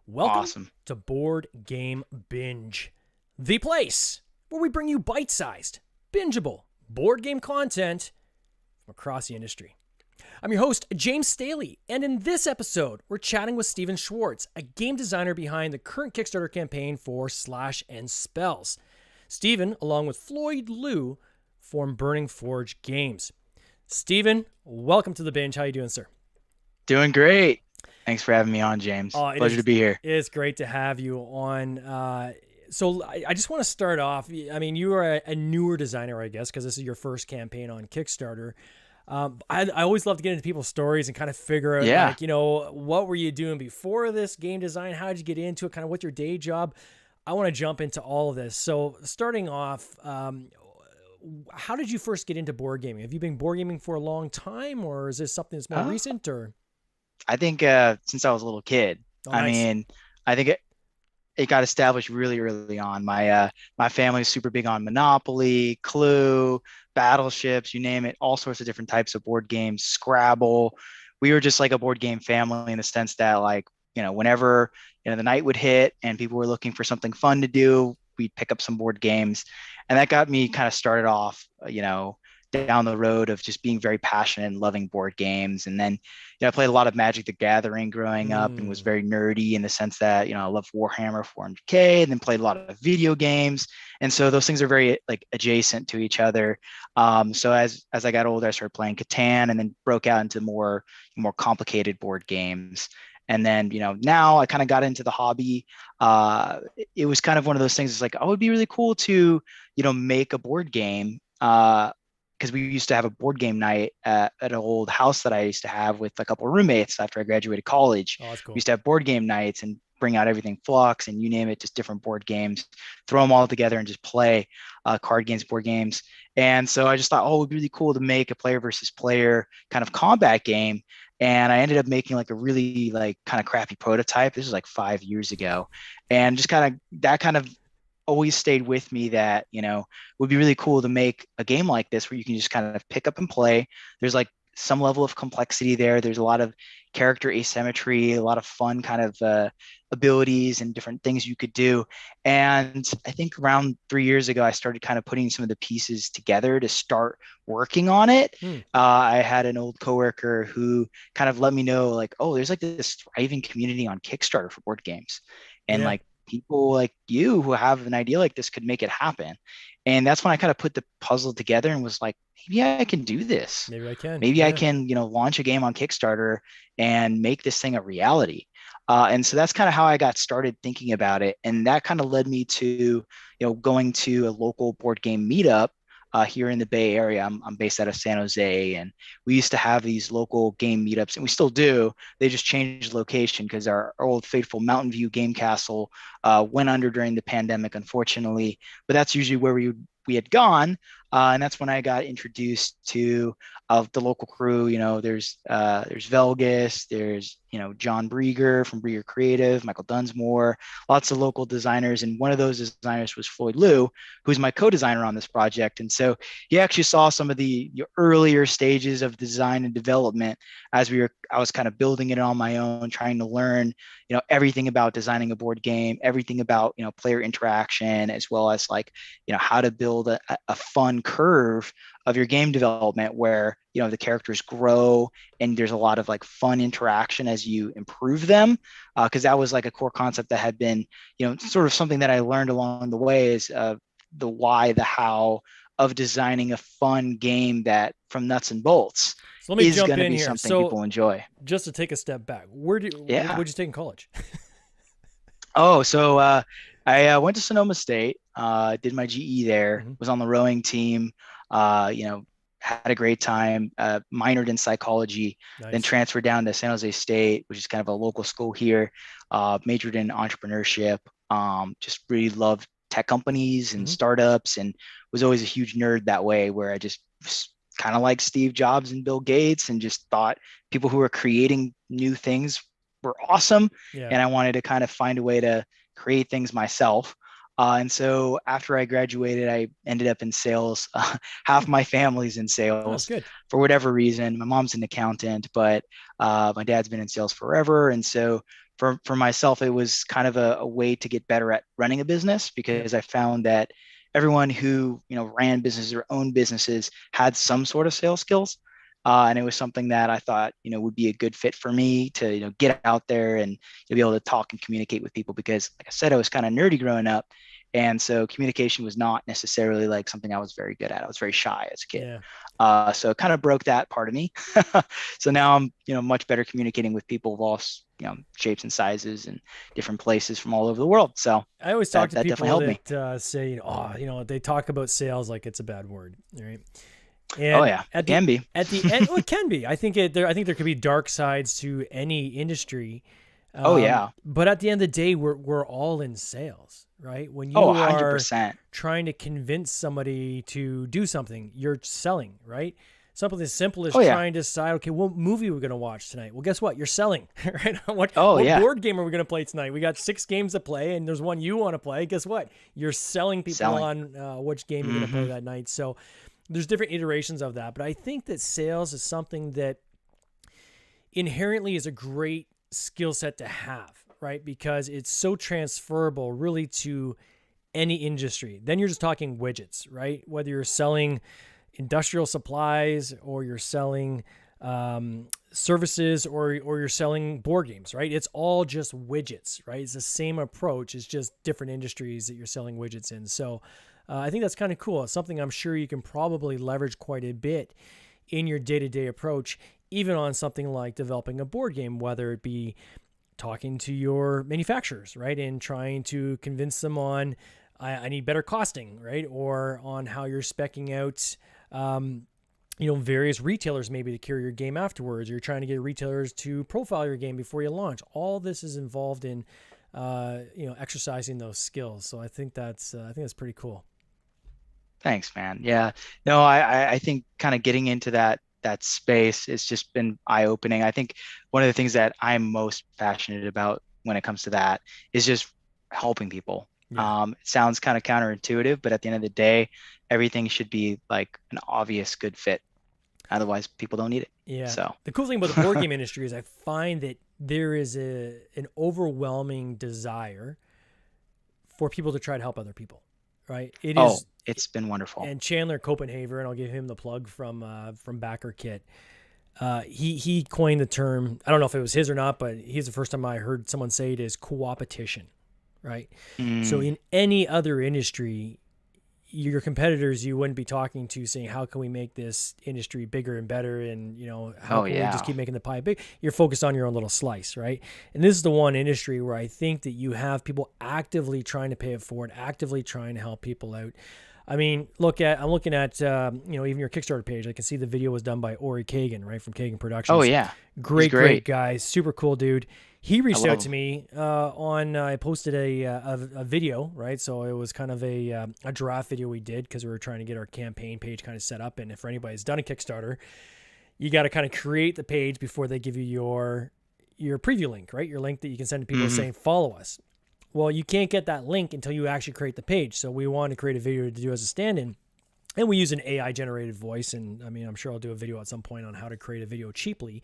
Welcome Awesome. to Board Game Binge, the place where we bring you bite-sized, bingeable board game content from across the industry. I'm your host, James Staley, and in this episode, we're chatting with Stephen Schwartz, a game designer behind the current Kickstarter campaign for Slash and Spells. Stephen, along with Floyd Lu, form Burning Forge Games. Stephen, welcome to the Binge. How you doing, sir? Doing great. Thanks for having me on, James. Pleasure to be here. It's great to have you on. So I just want to start off. I mean, you are a newer designer, I guess, because this is your first campaign on Kickstarter. I always love to get into people's stories and kind of figure out, like, you know, what were you doing before this game design? How did you get into it? Kind of what's your day job? I want to jump into all of this. So starting off, how did you first get into board gaming? Have you been board gaming for a long time, or is this something that's more recent? Or I think since I was a little kid. Oh, nice. I mean, I think it got established really early on. My family is super big on Monopoly, Clue, Battleships, you name it, all sorts of different types of board games, Scrabble. We were just like a board game family in the sense that, like, you know, whenever, you know, the night would hit and people were looking for something fun to do, we'd pick up some board games. And that got me kind of started off, you know, down the road of just being very passionate and loving board games. And then, you know, I played a lot of Magic the Gathering growing up and was very nerdy in the sense that, you know, I love Warhammer 400K, and then played a lot of video games. And so those things are very like adjacent to each other. So as I got older, I started playing Catan, and then broke out into more complicated board games. And then, you know, now I kind of got into the hobby. It was kind of one of those things. It's like, oh, it'd be really cool to, you know, make a board game. Because we used to have a board game night at an old house that I used to have with a couple of roommates after I graduated college. Oh, that's cool. We used to have board game nights and bring out everything, Flux and you name it, just different board games, throw them all together and just play card games, board games. And so I just thought, oh, it would be really cool to make a player versus player kind of combat game. And I ended up making like a really like kind of crappy prototype. This was like 5 years ago. And just kind of that kind of always stayed with me, that, you know, it would be really cool to make a game like this where you can just kind of pick up and play. There's like some level of complexity there. There's a lot of character asymmetry, a lot of fun kind of abilities and different things you could do. And I think around 3 years ago, I started kind of putting some of the pieces together to start working on it. I had an old coworker who kind of let me know, like, oh, there's like this thriving community on Kickstarter for board games. And like, people like you who have an idea like this could make it happen. And that's when I kind of put the puzzle together and was like, maybe I can do this. Maybe I can. Maybe I can, you know, launch a game on Kickstarter and make this thing a reality. And so that's kind of how I got started thinking about it. And that kind of led me to, you know, going to a local board game meetup here in the Bay Area. I'm based out of San Jose, and we used to have these local game meetups, and we still do. They just changed location because our old faithful Mountain View Game Castle went under during the pandemic, unfortunately. But that's usually where we had gone, and that's when I got introduced to the local crew. You know, there's Velgus, there's, you know, John Brieger from Brieger Creative, Michael Dunsmore, lots of local designers. And one of those designers was Floyd Lu, who's my co-designer on this project. And so he actually saw some of the earlier stages of design and development as I was kind of building it on my own, trying to learn, you know, everything about designing a board game, everything about, you know, player interaction, as well as, like, you know, how to build a fun curve of your game development where, you know, the characters grow and there's a lot of like fun interaction as you improve them. Because that was like a core concept that had been, you know, sort of something that I learned along the way, is the why, the how of designing a fun game that from nuts and bolts. So let me is jump going to in be here. something So people enjoy. just to take a step back, what'd you take in college? Oh, so I went to Sonoma State, did my GE there, was on the rowing team, you know, had a great time, minored in psychology, then Nice. transferred down to San Jose State, which is kind of a local school here, majored in entrepreneurship, just really loved tech companies and Hmm. startups, and was always a huge nerd that way, where I just kind of like Steve Jobs and Bill Gates, and just thought people who are creating new things were awesome. Yeah. And I wanted to kind of find a way to create things myself. And so after I graduated, I ended up in sales. Half my family's in Oh, that's sales good. for whatever reason. My mom's an accountant, but my dad's been in sales forever. And so for myself, it was kind of a way to get better at running a business, Yep. because I found that everyone who ran businesses or owned businesses had some sort of sales skills. And it was something that I thought would be a good fit for me to get out there and be able to talk and communicate with people, because like I said, I was kind of nerdy growing up, and so communication was not necessarily like something I was very good at. I was very shy as a kid. Yeah. So it kind of broke that part of me. So now I'm much better communicating with people of all shapes and sizes and different places from all over the world. So I always talk that to definitely people helped me. that say, oh, they talk about sales like it's a bad word, right? Oh And yeah, it can be. at the end, well, it can be. I think there could be dark sides to any industry. Oh yeah. But at the end of the day, we're all in sales, right? When Oh, you are 100%. trying to convince somebody to do something, you're selling, right? Something as simple as Oh yeah. trying to decide, okay, what movie we're going to watch tonight. Well, guess what? You're selling, right? Oh What yeah. board game are we going to play tonight? We got 6 games to play, and there's one you want to play. Guess what? You're selling people Selling. on which game you're going to play Hmm. that night. So there's different iterations of that, but I think that sales is something that inherently is a great skill set to have, right? Because it's so transferable really to any industry. Then you're just talking widgets, right? Whether you're selling industrial supplies or you're selling services or you're selling board games, right? It's all just widgets, right? It's the same approach. It's just different industries that you're selling widgets in. So I think that's kind of cool. It's something I'm sure you can probably leverage quite a bit in your day-to-day approach, even on something like developing a board game, whether it be talking to your manufacturers, right? And trying to convince them on, I need better costing, right? Or on how you're speccing out, various retailers maybe to carry your game afterwards. You're trying to get retailers to profile your game before you launch. All this is involved in, exercising those skills. So I think that's pretty cool. Thanks, man. Yeah. No, I think kind of getting into that space has just been eye-opening. I think one of the things that I'm most passionate about when it comes to that is just helping people. Yeah. It sounds kind of counterintuitive, but at the end of the day, everything should be like an obvious good fit. Otherwise, people don't need it. Yeah. So, The cool thing about the board game industry is I find that there is an overwhelming desire for people to try to help other people, right? It oh, is, it's been wonderful. and Chandler Copenhaver, and I'll give him the plug from Backer Kit. He coined the term. I don't know if it was his or not, but he's the first time I heard someone say it is co-opetition, right? So Mm, in any other industry, your competitors you wouldn't be talking to saying how can we make this industry bigger and better, and how oh can we just yeah. keep making the pie big. You're focused on your own little slice, right? And this is the one industry where I think that you have people actively trying to pay it forward, actively trying to help people out. I mean, I'm looking at even your Kickstarter page. I can see the video was done by Ori Kagan, right, from Kagan Oh Productions. yeah. He's Great great. guy, super cool dude. He I reached out love to him. me I posted a video, right? So it was kind of a draft video we did because we were trying to get our campaign page kind of set up. And if anybody has done a Kickstarter, you got to kind of create the page before they give you your preview link, right? Your link that you can send to people Hmm. saying follow us. Well, you can't get that link until you actually create the page. So we wanted to create a video to do as a stand-in. And we use an AI generated voice. And I mean, I'm sure I'll do a video at some point on how to create a video cheaply.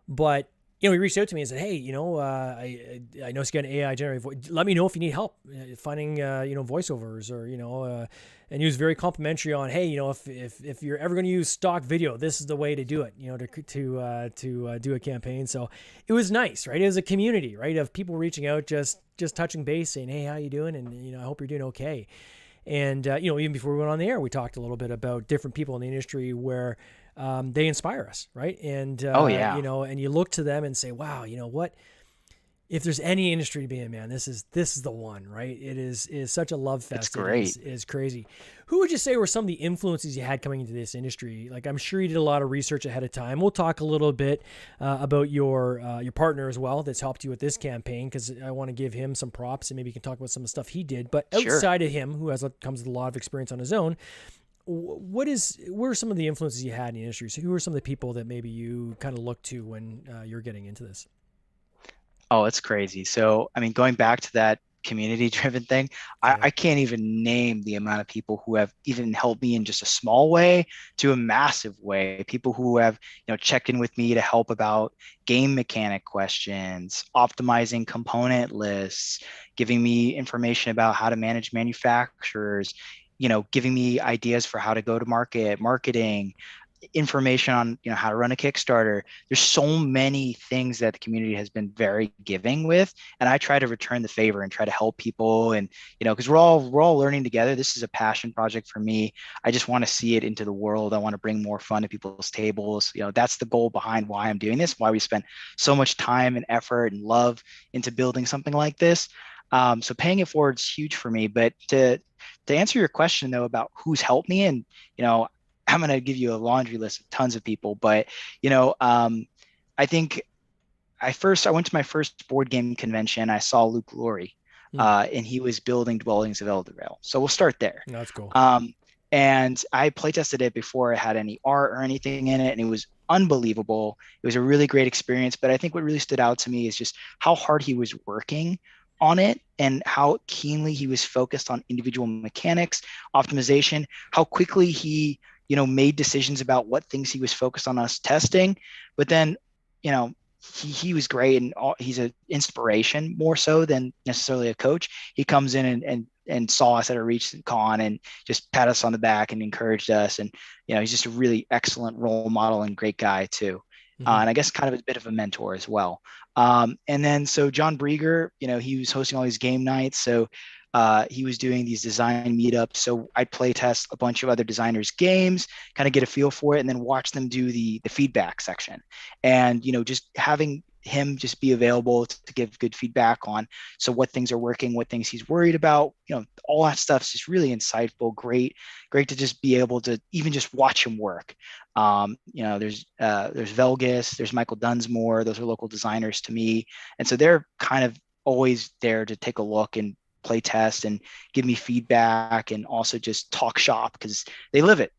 But, he reached out to me and said, hey, I know you got an AI generated voice. Let me know if you need help finding, voiceovers or, and he was very complimentary on, hey, if you're ever going to use stock video, this is the way to do it, to do a campaign. So it was nice, right? It was a community, right, of people reaching out, just touching base, saying, hey, how you doing? And, I hope you're doing okay. And, even before we went on the air, we talked a little bit about different people in the industry where they inspire us, right? And, Oh yeah. and you look to them and say, wow, you know what? if there's any industry to be in, man, this is the one, right? It is such a love It's fest. great. It is crazy. Who would you say were some of the influences you had coming into this industry? Like, I'm sure you did a lot of research ahead of time. We'll talk a little bit about your partner as well that's helped you with this campaign, because I want to give him some props and maybe you can talk about some of the stuff he did. But Sure. outside of him, who comes with a lot of experience on his own, what are some of the influences you had in the industry? So who are some of the people that maybe you kind of look to when you're getting into this? Oh, it's crazy. So, I mean, going back to that community driven thing, Yeah. I can't even name the amount of people who have even helped me in just a small way to a massive way. People who have, checked in with me to help about game mechanic questions, optimizing component lists, giving me information about how to manage manufacturers, giving me ideas for how to go to market, marketing, information on how to run a Kickstarter. There's so many things that the community has been very giving with, and I try to return the favor and try to help people. And because we're all learning together. This is a passion project for me. I just want to see it into the world. I want to bring more fun to people's tables. That's the goal behind why I'm doing this, why we spent so much time and effort and love into building something like this. So paying it forward is huge for me. But to answer your question though about who's helped me, and I'm going to give you a laundry list of tons of people, but I think I went to my first board game convention. I saw Luke Laurie, and he was building Dwellings of Eldervale. So we'll start there. No, that's cool. And I playtested it before it had any art or anything in it, and it was unbelievable. It was a really great experience. But I think what really stood out to me is just how hard he was working on it and how keenly he was focused on individual mechanics, optimization, how quickly he made decisions about what things he was focused on us testing. But then, he was great, and he's an inspiration more so than necessarily a coach. He comes in and saw us at a recent con and just pat us on the back and encouraged us. And, he's just a really excellent role model and great guy too. And I guess kind of a bit of a mentor as well. And then, so John Brieger, he was hosting all these game nights. So he was doing these design meetups. So I'd play test a bunch of other designers' games, kind of get a feel for it, and then watch them do the feedback section. And, just having him just be available to give good feedback on what things are working, what things he's worried about, all that stuff's just really insightful. Great to just be able to even just watch him work. There's Velgus, there's Michael Dunsmore. Those are local designers to me. And so they're kind of always there to take a look and play test and give me feedback, and also just talk shop, because they live it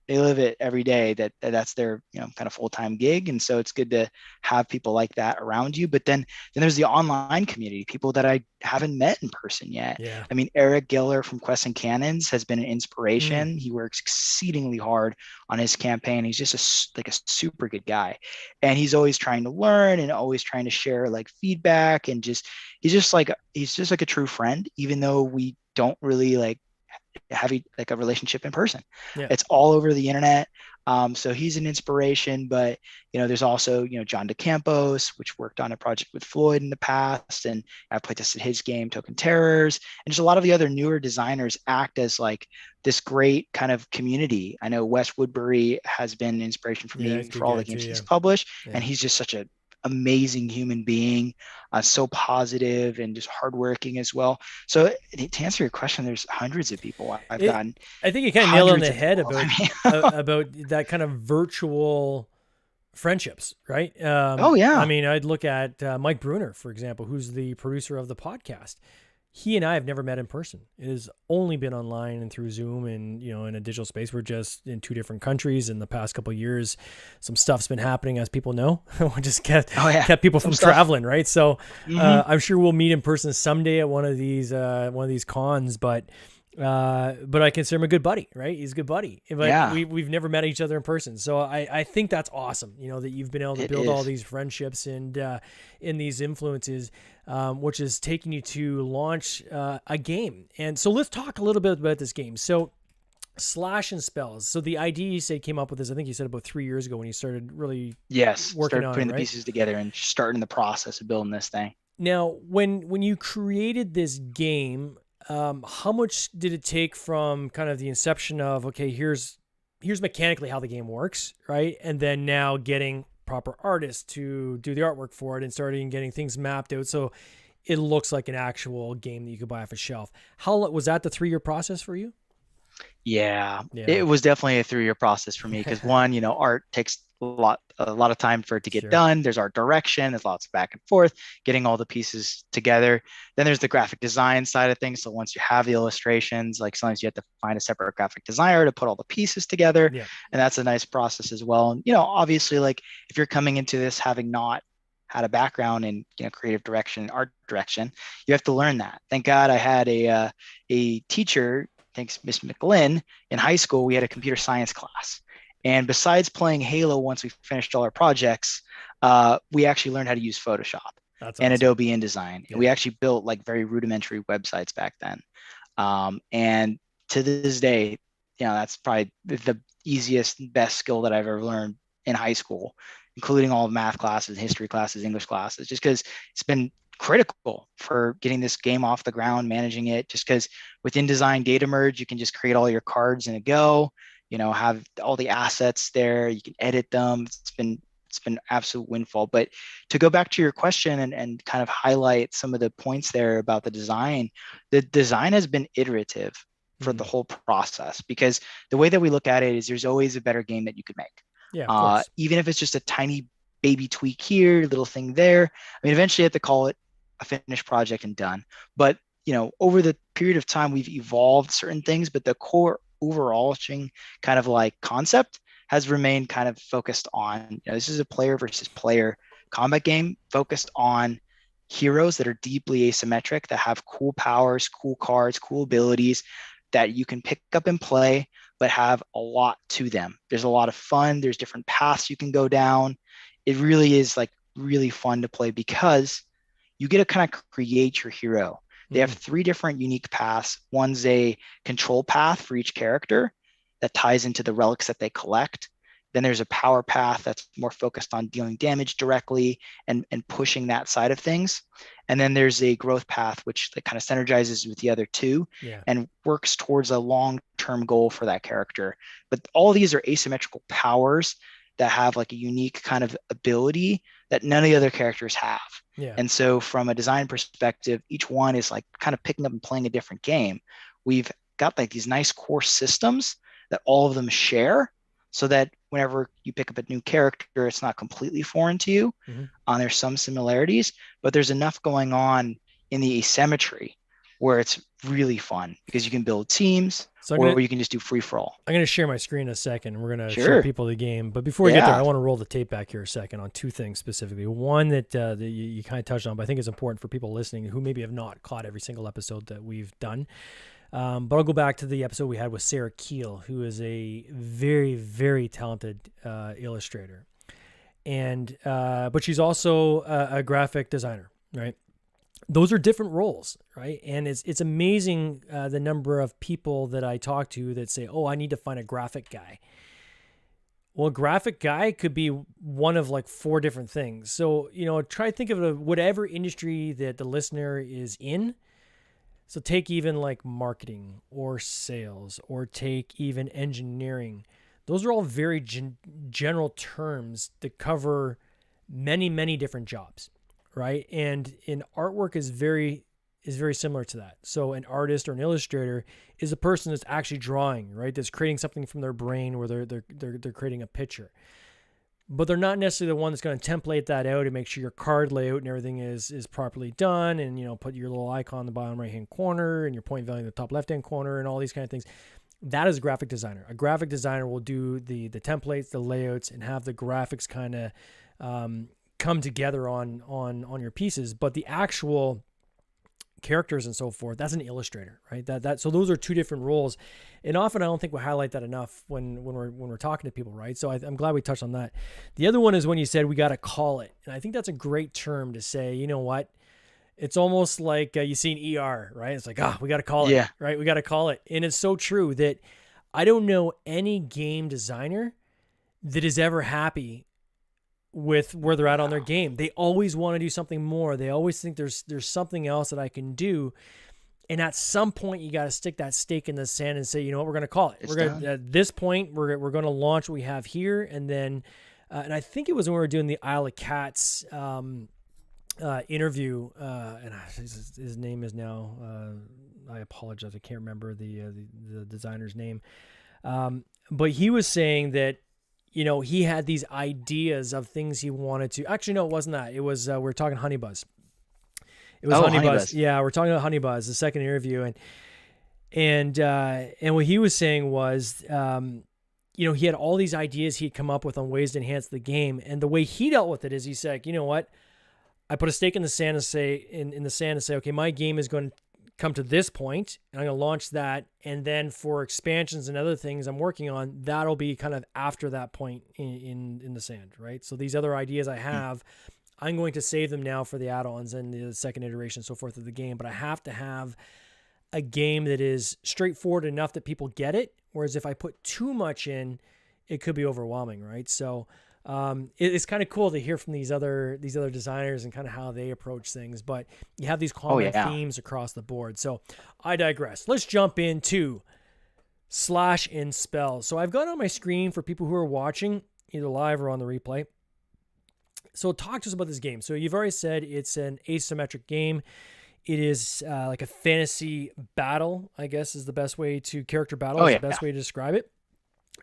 every day. That's their kind of full-time gig. And so it's good to have people like that around you. But then there's the online community, people that I haven't met in person yet. Yeah. I mean, Eric Giller from Quests and Cannons has been an inspiration. He works exceedingly hard on his campaign. He's just a super good guy, and he's always trying to learn and always trying to share like feedback, and he's just like a true friend, even though we don't really like have a relationship in person. Yeah. It's all over the internet. So he's an inspiration. But there's also John DeCampos, which worked on a project with Floyd in the past, and I've played tested his game Token Terrors, and just a lot of the other newer designers act as like this great kind of community. I know Wes Woodbury has been an inspiration for me for all the games he's published, and he's just such an amazing human being, so positive and just hardworking as well. So to answer your question, there's hundreds of people I've gotten. I think you kind of nailed on the head about that kind of virtual friendships, right? Oh yeah. I mean, I'd look at Mike Bruner, for example, who's the producer of the podcast. He and I have never met in person. It has only been online and through Zoom and, in a digital space. We're just in two different countries. In the past couple of years, some stuff's been happening, as people know. We just kept people from traveling, right? So I'm sure we'll meet in person someday at one of these cons, but I consider him a good buddy, right? He's a good buddy, but we've never met each other in person. So I think that's awesome, that you've been able to build all these friendships and in these influences, which is taking you to launch a game. And so let's talk a little bit about this game. So Slash and Spells. So the idea you said came up with this, I think you said about 3 years ago when you started really working on putting it, the pieces together and starting the process of building this thing. Now, when you created this game, how much did it take from kind of the inception of, okay, here's mechanically how the game works, right? And then now getting proper artists to do the artwork for it and starting getting things mapped out. So it looks like an actual game that you could buy off a shelf. Was that the 3-year process for you? Yeah, Yeah. it was definitely a 3-year process for me because one, art takes a lot of time for it to get Sure. done. There's art direction, there's lots of back and forth, getting all the pieces together. Then there's the graphic design side of things. So once you have the illustrations, like sometimes you have to find a separate graphic designer to put all the pieces together. Yeah. And that's a nice process as well. And, obviously, like if you're coming into this having not had a background in creative direction, art direction, you have to learn that. Thank God I had a teacher, thanks Miss McGlynn, in high school. We had a computer science class, and besides playing Halo, once we finished all our projects, we actually learned how to use Photoshop That's and awesome. Adobe InDesign. Yeah. And we actually built like very rudimentary websites back then. And to this day, that's probably the easiest, best skill that I've ever learned in high school, including all math classes, history classes, English classes, just because it's been critical for getting this game off the ground, managing it. Just because with InDesign data merge, you can just create all your cards in a go, have all the assets there, you can edit them. It's been absolute windfall. But to go back to your question and kind of highlight some of the points there about the design has been iterative for the whole process, because the way that we look at it is there's always a better game that you could make. Yeah, of course. Even if it's just a tiny baby tweak here, little thing there. I mean, eventually you have to call it a finished project and done. But, over the period of time, we've evolved certain things, but the core overarching kind of like concept has remained kind of focused on, this is a player versus player combat game focused on heroes that are deeply asymmetric, that have cool powers, cool cards, cool abilities that you can pick up and play, but have a lot to them. There's a lot of fun. There's different paths you can go down. It really is like really fun to play because you get to kind of create your hero. They have 3 different unique paths. One's a control path for each character that ties into the relics that they collect. Then there's a power path that's more focused on dealing damage directly and pushing that side of things. And then there's a growth path, which that kind of synergizes with the other 2 and works towards a long-term goal for that character. But all these are asymmetrical powers that have like a unique kind of ability that none of the other characters have. Yeah. And so from a design perspective, each one is like kind of picking up and playing a different game. We've got like these nice core systems that all of them share, so that whenever you pick up a new character, it's not completely foreign to you. There's some similarities, but there's enough going on in the asymmetry where it's really fun because you can build teams, or you can just do free for all. I'm going to share my screen in a second, and we're going to show people the game. But before we get there, I want to roll the tape back here a second on 2 things specifically. One that you kind of touched on, but I think it's important for people listening who maybe have not caught every single episode that we've done. But I'll go back to the episode we had with Sarah Keel, who is a very, very talented illustrator. But she's also a graphic designer, right? Those are different roles, right? And it's amazing the number of people that I talk to that say, oh, I need to find a graphic guy. Well, a graphic guy could be one of like 4 different things. So, try to think of whatever industry that the listener is in. So take even like marketing or sales, or take even engineering. Those are all very general terms that cover many, many different jobs, right? And in artwork is very similar to that. So an artist or an illustrator is a person that's actually drawing, right? That's creating something from their brain, where they're creating a picture. But they're not necessarily the one that's going to template that out and make sure your card layout and everything is properly done, and put your little icon in the bottom right hand corner and your point value in the top left hand corner and all these kind of things. That is a graphic designer. A graphic designer will do the templates, the layouts, and have the graphics kind of come together on your pieces. But the actual characters and so forth, that's an illustrator, right? So those are 2 different roles, and often I don't think we highlight that enough when we're talking to people, right? So I'm glad we touched on that. The other one is when you said we got to call it, and I think that's a great term to say. You know what? It's almost like you see an ER, right? It's like, we got to call it, right? We got to call it, and it's so true that I don't know any game designer that is ever happy with where they're at on their game. They always want to do something more. They always think there's something else that I can do. And at some point you got to stick that stake in the sand and say, you know what, we're going to call it. At this point, we're going to launch what we have here. And then, and I think it was when we were doing the Isle of Cats interview, and his name is now, I apologize, I can't remember the designer's name. But he was saying that, he had these ideas of things he wanted to. Actually, no, it wasn't that. It was we were talking Honey Buzz. It was Honey Buzz. Yeah, we're talking about Honey Buzz, the second interview, and what he was saying was, he had all these ideas he'd come up with on ways to enhance the game, and the way he dealt with it is he said, you know what, I put a stake in the sand and say, in the sand and say, okay, my game is going to come to this point, and I'm going to launch that, and then for expansions and other things I'm working on, that'll be kind of after that point in the sand, right? So these other ideas I have, I'm going to save them now for the add-ons and the second iteration and so forth of the game, but I have to have a game that is straightforward enough that people get it, whereas if I put too much in, it could be overwhelming, right? So it's kind of cool to hear from these other designers and kind of how they approach things, but you have these common themes across the board. So I digress. Let's jump into Slash and Spells. So I've got on my screen for people who are watching either live or on the replay. So talk to us about this game. So you've already said it's an asymmetric game. It is like a fantasy battle, I guess is the best way to character battle. Is the best way to describe it.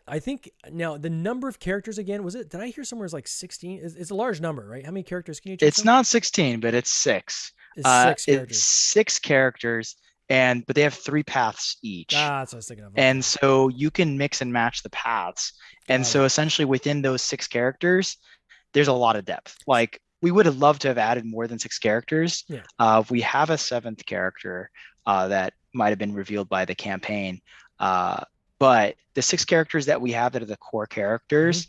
I think now the number of characters again, did I hear somewhere it's like 16? It's a large number, right? How many characters can you choose? It's not 16, but it's 6. It's 6 characters. It's 6 characters, but they have 3 paths each. That's what I was thinking of. Okay. And so you can mix and match the paths. And so essentially within those 6 characters, there's a lot of depth. Like we would have loved to have added more than 6 characters. Yeah. We have a 7th character that might have been revealed by the campaign. But the 6 characters that we have that are the core characters,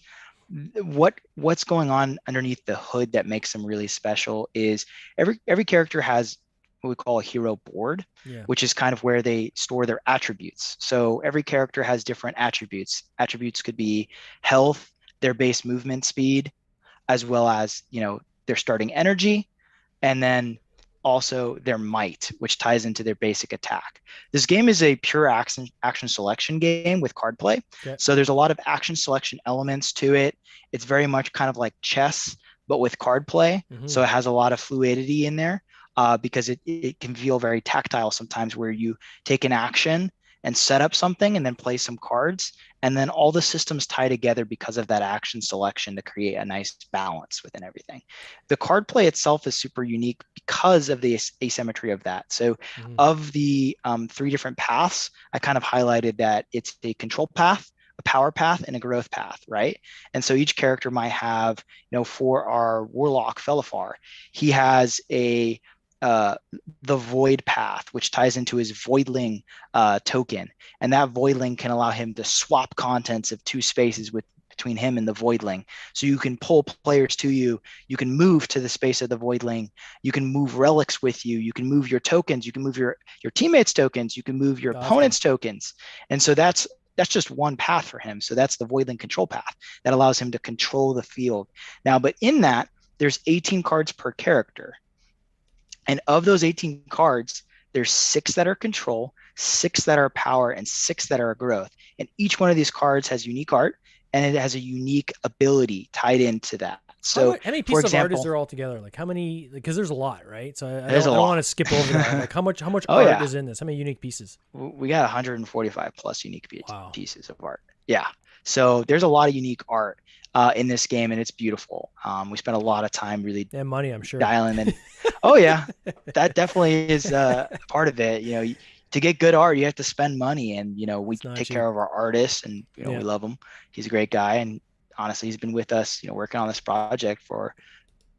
what's going on underneath the hood that makes them really special is every character has what we call a hero board, which is kind of where they store their attributes. So every character has different attributes. Attributes could be health, their base movement speed, as well as, their starting energy, and then also their might, which ties into their basic attack. This game is a pure action selection game with card play. Okay. So there's a lot of action selection elements to it. It's very much kind of like chess, but with card play. Mm-hmm. So it has a lot of fluidity in there because it can feel very tactile sometimes, where you take an action and set up something and then play some cards. And then all the systems tie together because of that action selection to create a nice balance within everything. The card play itself is super unique because of the asymmetry of that. So of the 3 different paths, I kind of highlighted that it's a control path, a power path, and a growth path, right? And so each character might have, for our Warlock Felifar, he has the void path, which ties into his voidling token, and that voidling can allow him to swap contents of 2 spaces between him and the voidling. So you can pull players to you, you can move to the space of the voidling, you can move relics with you, you can move your tokens, you can move your teammates tokens, you can move your opponent's tokens. And so that's just one path for him. So that's the voidling control path that allows him to control the field. Now, but in that, there's 18 cards per character. And of those 18 cards, there's 6 that are control, 6 that are power, and 6 that are growth. And each one of these cards has unique art, and it has a unique ability tied into that. So how many pieces of art is there altogether? Like how many? Because there's a lot, right? So I don't want to skip over that. Like how much art is in this? How many unique pieces? We got 145 plus unique pieces of art. Yeah. So there's a lot of unique art in this game, and it's beautiful. We spent a lot of time really and money, I'm sure, dialing in. Oh yeah, that definitely is part of it. To get good art, you have to spend money, and we take care of our artists, and we love him. He's a great guy, and honestly, he's been with us, working on this project for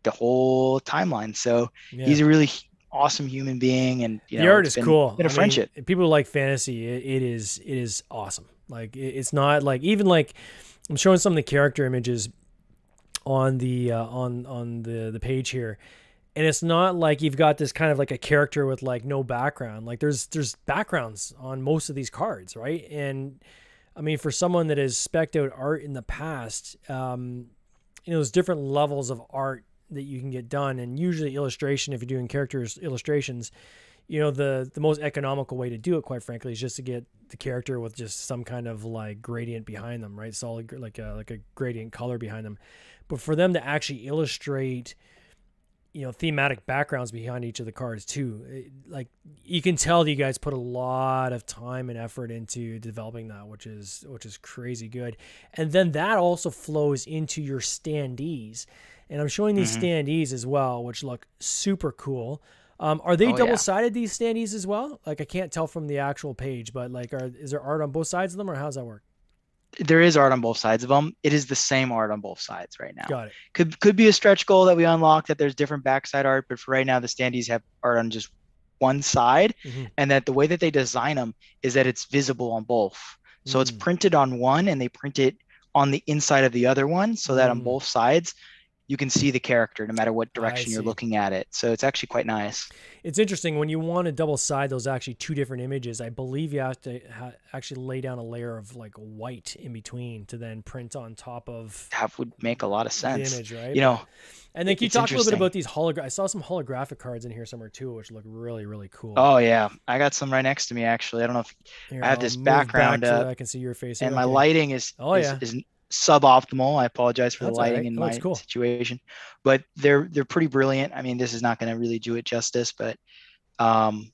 the whole timeline. So he's a really awesome human being, and the art is cool. Been a friendship. People who like fantasy, it is awesome. Like it's not like, even like I'm showing some of the character images on the on the page here, and it's not like you've got this kind of like a character with like no background. Like there's backgrounds on most of these cards, right? And I mean, for someone that has spec'd out art in the past, there's different levels of art that you can get done, and usually illustration, if you're doing characters illustrations, the most economical way to do it, quite frankly, is just to get the character with just some kind of like gradient behind them, right? Solid, like a gradient color behind them. But for them to actually illustrate, thematic backgrounds behind each of the cards too. Like you can tell that you guys put a lot of time and effort into developing that, which is crazy good. And then that also flows into your standees. And I'm showing these Hmm. standees as well, which look super cool. Are they Oh yeah. double-sided, these standees as well? Like I can't tell from the actual page, but like, is there art on both sides of them, or how's that work? There is art on both sides of them. It is the same art on both sides right now. Got it. Could be a stretch goal that we unlock that there's different backside art, but for right now, the standees have art on just one side, Mm-hmm. and that the way that they design them is that it's visible on both. So it's Mm, printed on one, and they print it on the inside of the other one, so that on mm, both sides you can see the character no matter what I direction you're see. looking at it. So it's actually quite nice. It's interesting when you want to double side those actually two different images. I believe you have to actually lay down a layer of like white in between to then print on top of That would make a lot of the sense. image, right? You But know, and then can you it's talk a little bit interesting. about these hologra? I saw some holographic cards in here somewhere too, which look really really cool. Oh yeah, I got some right next to me actually. I don't know if Here, I have I'll this move back background so that up I can see your face and here. my Okay. lighting is Oh is yeah, is suboptimal. I apologize for the that's all lighting right. in That looks my cool. situation, but they're pretty brilliant. I mean, this is not going to really do it justice, but um,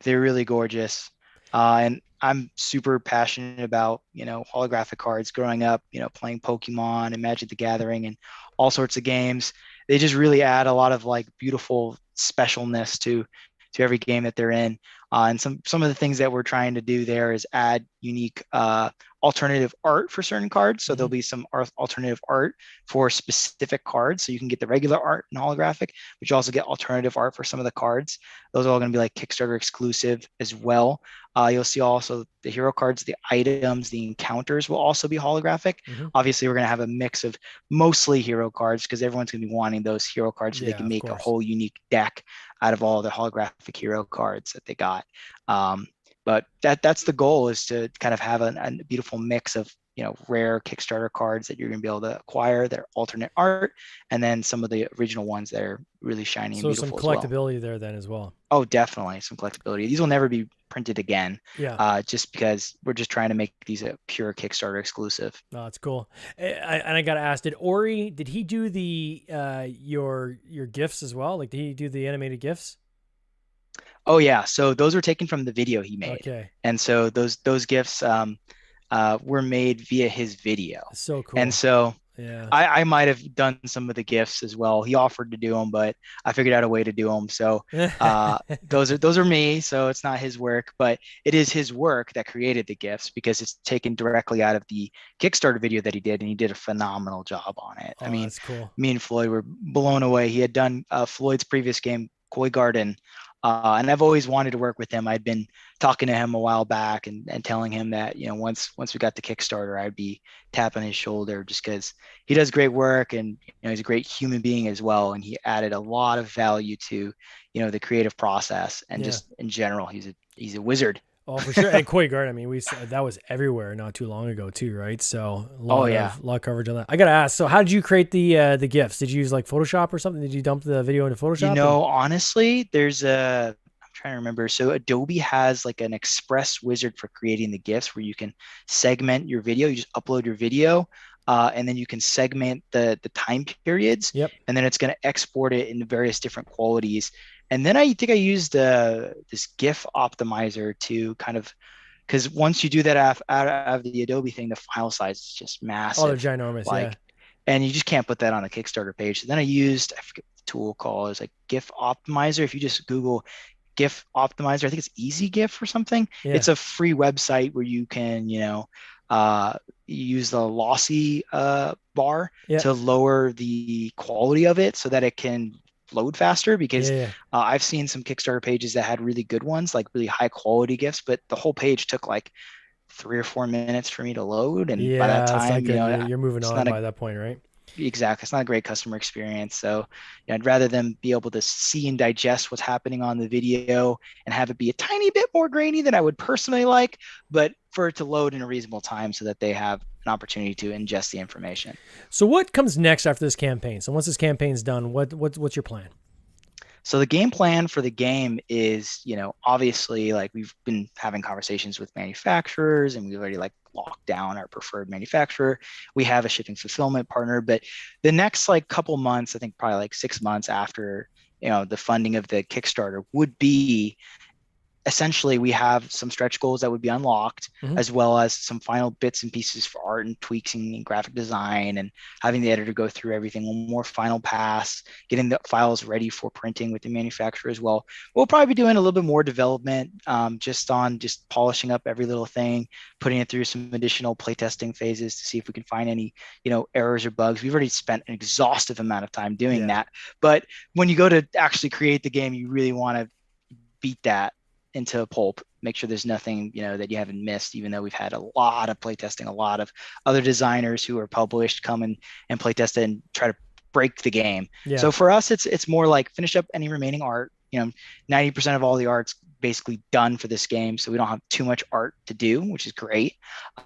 they're really gorgeous. And I'm super passionate about, holographic cards growing up, playing Pokemon and Magic the Gathering and all sorts of games. They just really add a lot of like beautiful specialness to every game that they're in. And some of the things that we're trying to do there is add unique alternative art for certain cards. So Hmm. there'll be some alternative art for specific cards. So you can get the regular art and holographic, but you also get alternative art for some of the cards. Those are all going to be like Kickstarter exclusive as well. You'll see also the hero cards, the items, the encounters will also be holographic. Hmm. Obviously, we're going to have a mix of mostly hero cards because everyone's going to be wanting those hero cards so they Yeah, can of make a course. whole unique deck out of all the holographic hero cards that they got. Um, but that's the goal, is to kind of have a beautiful mix of rare Kickstarter cards that you're going to be able to acquire that are alternate art, and then some of the original ones that are really shiny and So some beautiful as well. collectability there then as well. Oh, definitely some collectability. These will never be printed again, Yeah. just because we're just trying to make these a pure Kickstarter exclusive. No, it's cool. And I gotta ask, did Ori, did he do the your gifts as well? Like, did he do the animated gifs? Oh yeah, so those were taken from the video he made, Okay, and so those gifts were made via his video, so and cool. so Yeah. I might have done some of the gifts as well. He offered to do them, but I figured out a way to do them. So those are me. So it's not his work, but it is his work that created the gifts because it's taken directly out of the Kickstarter video that he did, and he did a phenomenal job on it. I Oh, mean, that's cool. me and Floyd were blown away. He had done Floyd's previous game, Koi Garden. And I've always wanted to work with him. I'd been talking to him a while back and telling him that, once we got the Kickstarter, I'd be tapping his shoulder just because he does great work, and he's a great human being as well, and he added a lot of value to the creative process, and Yeah. just in general he's a wizard. Oh, for sure. And Koi Guard, I mean, that was everywhere not too long ago too, right? So a Oh lot yeah. of coverage on that. I gotta ask. So how did you create the gifts? Did you use like Photoshop or something? Did you dump the video into Photoshop? And Honestly, I'm trying to remember. So Adobe has like an express wizard for creating the GIFs where you can segment your video. You just upload your video, and then you can segment the time periods, yep. and then it's going to export it in various different qualities. And then I think I used this GIF optimizer to kind of, because once you do that out of the Adobe thing, the file size is just Oh, they're massive. ginormous. Yeah. Like, and you just can't put that on a Kickstarter page. So then I forget the tool called, it's like GIF optimizer. If you just Google GIF optimizer, I think it's Easy GIF or something. Yeah. It's a free website where you can, uh, use the lossy bar Yeah. to lower the quality of it so that it can load faster, Yeah. because Yeah. I've seen some Kickstarter pages that had really good ones, like really high quality GIFs, but the whole page took like 3 or 4 minutes for me to load. And by that Yeah. It's not time, good. You're moving it's on not a by that point, right? exactly, it's not a great customer experience. So I'd rather them be able to see and digest what's happening on the video and have it be a tiny bit more grainy than I would personally like, but for it to load in a reasonable time so that they have an opportunity to ingest the information. So what comes next after this campaign? So once this campaign's done, what's your plan? So the game plan for the game is, obviously, like we've been having conversations with manufacturers, and we've already like locked down our preferred manufacturer. We have a shipping fulfillment partner, but the next like couple months, I think probably like 6 months after, the funding of the Kickstarter would be essentially we have some stretch goals that would be unlocked, as well as some final bits and pieces for art and tweaking and graphic design, and having the editor go through everything one more final pass, getting the files ready for printing with the manufacturer as well. We'll probably be doing a little bit more development, just polishing up every little thing, putting it through some additional playtesting phases to see if we can find any errors or bugs. We've already spent an exhaustive amount of time doing that, but when you go to actually create the game, you really want to beat that into a pulp, make sure there's nothing that you haven't missed, even though we've had a lot of playtesting, a lot of other designers who are published come and playtest it and try to break the game. So for us, it's more like finish up any remaining art. 90% of all the art's basically done for this game, so we don't have too much art to do, which is great.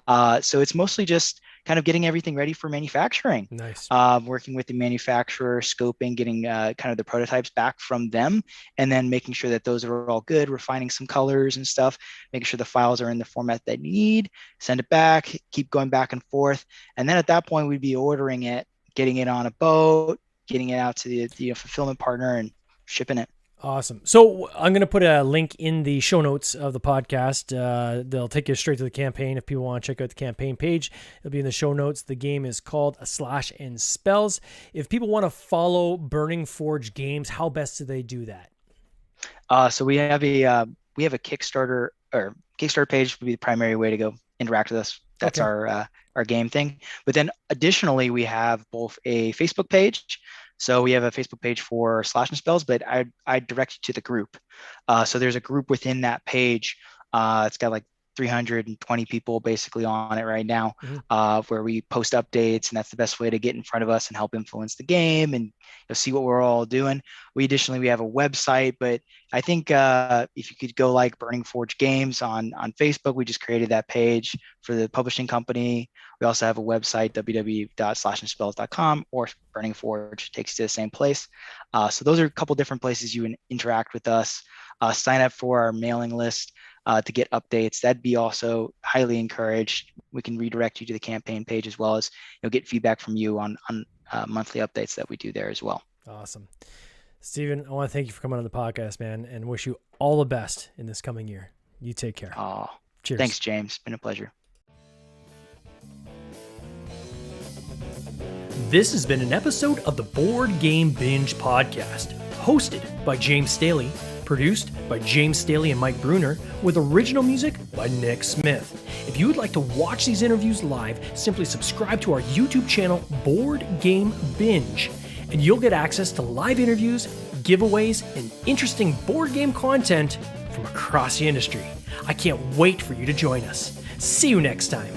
So it's mostly just kind of getting everything ready for manufacturing. Nice. Working with the manufacturer, scoping, getting kind of the prototypes back from them, and then making sure that those are all good, refining some colors and stuff, making sure the files are in the format that you need, send it back, keep going back and forth. And then at that point, we'd be ordering it, getting it on a boat, getting it out to the fulfillment partner and shipping it. Awesome. So I'm going to put a link in the show notes of the podcast. They'll take you straight to the campaign. If people want to check out the campaign page, it'll be in the show notes. The game is called A Slash and Spells. If people want to follow Burning Forge Games, how best do they do that? So we have a Kickstarter, or Kickstarter page would be the primary way to go interact with us. That's our game thing. But then additionally, we have both a Facebook page. So we have a Facebook page for Slash and Spells, but I direct you to the group. So there's a group within that page. It's got like 320 people basically on it right now, where we post updates, and that's the best way to get in front of us and help influence the game and see what we're all doing. We have a website, but I think if you could go like Burning Forge Games on Facebook, we just created that page for the publishing company. We also have a website, www.slashandspells.com, or Burning Forge takes you to the same place. So those are a couple different places you can interact with us. Sign up for our mailing list to get updates. That'd be also highly encouraged. We can redirect you to the campaign page, as well as get feedback from you on monthly updates that we do there as well. Awesome. Steven, I want to thank you for coming on the podcast, man, and wish you all the best in this coming year. You take care. Cheers. Thanks, James. It's been a pleasure. This has been an episode of the Board Game Binge podcast, hosted by James Staley, produced by James Staley and Mike Bruner, with original music by Nick Smith. If you would like to watch these interviews live, simply subscribe to our YouTube channel, Board Game Binge, and you'll get access to live interviews, giveaways, and interesting board game content from across the industry. I can't wait for you to join us. See you next time.